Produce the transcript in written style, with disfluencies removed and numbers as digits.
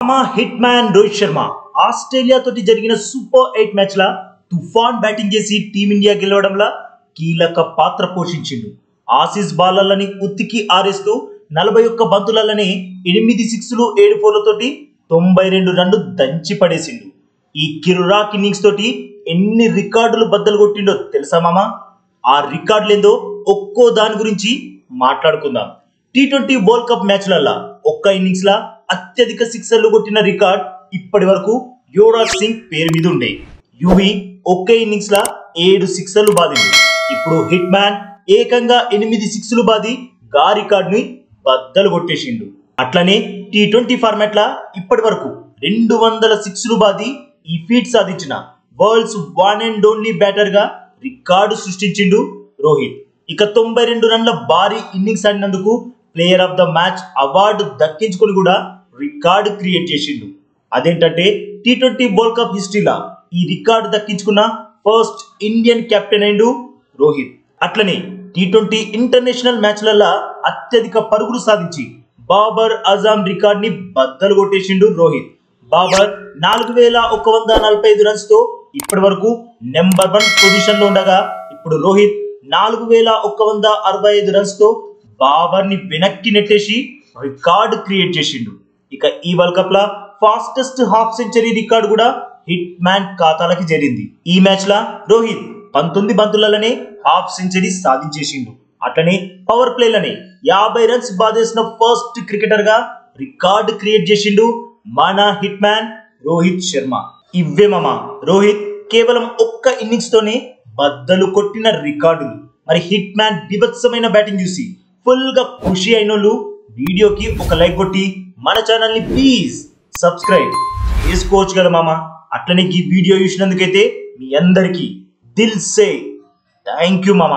Hit man Rohit Sharma Australia తోటి జరిగిన super 8 match ల తుఫాన్ బ్యాటింగ్ చేసి టీమిండియా గెలవడంలో కీలక పాత్ర పోషించిండు. ఆసీస్ బాలర్లని ఉత్తికి ఆరేస్తూ 41 బంతులలోనే 8 సిక్స్లు 7 ఫోర్లతోటి 92 రన్లు దంచి పడేసిండు. ఈ కిర్రాక్ ఇన్నింగ్స్ తోటి ఎన్ని రికార్డులు బద్దలు కొట్టిండో తెలుసా మామా? ఆ రికార్డులేందో ఒక్కో దాని గురించి మాట్లాడుకుందాం. టీ20 వరల్డ్ కప్ మ్యాచ్లల్లా ఒక్క ఇన్నింగ్స్ లా అత్యధిక సిక్సర్లు కొట్టిన రికార్డ్ ఇప్పటి వరకు యువరాజ్ సింగ్ పేరు మీద ఉండే. యువి ఒకే ఇన్నింగ్స్ లా 7 సిక్సర్లు బాదిండు. ఇప్పుడు హిట్ మ్యాన్ ఏకంగా 8 సిక్స్లు బాది గా రికార్డ్ ని బద్దలు కొట్టేసిండు. అట్లనే టీ20 ఫార్మాట్ లా ఇప్పటి వరకు 200 సిక్స్లు బాది ఈ ఫీట్ సాధించిన world's one and only batter గా రికార్డు సృష్టించిండు రోహిత్. ఇక 92 రన్ల భారీ ఇన్నింగ్స్ ఆడినందుకు player of the match award దక్కించుకుని కూడా రికార్డు క్రియేట్ చేసిండు. అదేంటంటే టీ20 వరల్డ్ కప్ హిస్టరీలా ఈ రికార్డు దక్కించుకున్న ఫస్ట్ ఇండియన్ కెప్టెన్ అయిండు రోహిత్. అట్లనే టీ20 ఇంటర్నేషనల్ మ్యాచ్లల్లా అత్యధిక పరుగులు సాధించి బాబర్ అజాం రికార్డ్ ని బద్దలు కొట్టేసిండు రోహిత్. బాబర్ 4145 రన్స్ తో ఇప్పటి వరకు నెంబర్ 1 పొజిషన్ లో ఉండగా ఇప్పుడు రోహిత్ 4165 రన్స్ తో బాబర్ ని వెనక్కి నెట్టేసి రికార్డు క్రియేట్ చేసిండు. ఇక ఈ వరల్డ్ కప్ లా ఫాస్టెస్ట్ హాఫ్ సెంచరీ రికార్డు కూడా హిట్ మ్యాన్ ఖాతాలకి చేరింది. ఈ మ్యాచ్ లా రోహిత్ 19 బంతులలోనే హాఫ్ సెంచరీ సాధించేసిండు. అట్లనే పవర్ ప్లేలనే 50 రన్స్ బాధేసిన ఫస్ట్ క్రికెటర్ గా రికార్డు క్రియేట్ చేసిండు మన హిట్ మ్యాన్ రోహిత్ శర్మ. ఇవ్వే మామ రోహిత్ కేవలం ఒక్క ఇన్నింగ్స్ తోనే బద్దలు కొట్టిన రికార్డులు. మరి హిట్ మ్యాన్ బీభత్సమైన బ్యాటింగ్ చూసి ఫుల్ గా ఖుషి అయినోళ్ళు వీడియోకి ఒక లైక్ కొట్టి మన ఛానల్ ని ప్లీజ్ సబ్స్క్రైబ్ చేసుకోవచ్చు కదా మామ. అట్లనే ఈ వీడియో చూసినందుకైతే మీ అందరికీ దిల్ సే థ్యాంక్ యూ మామ.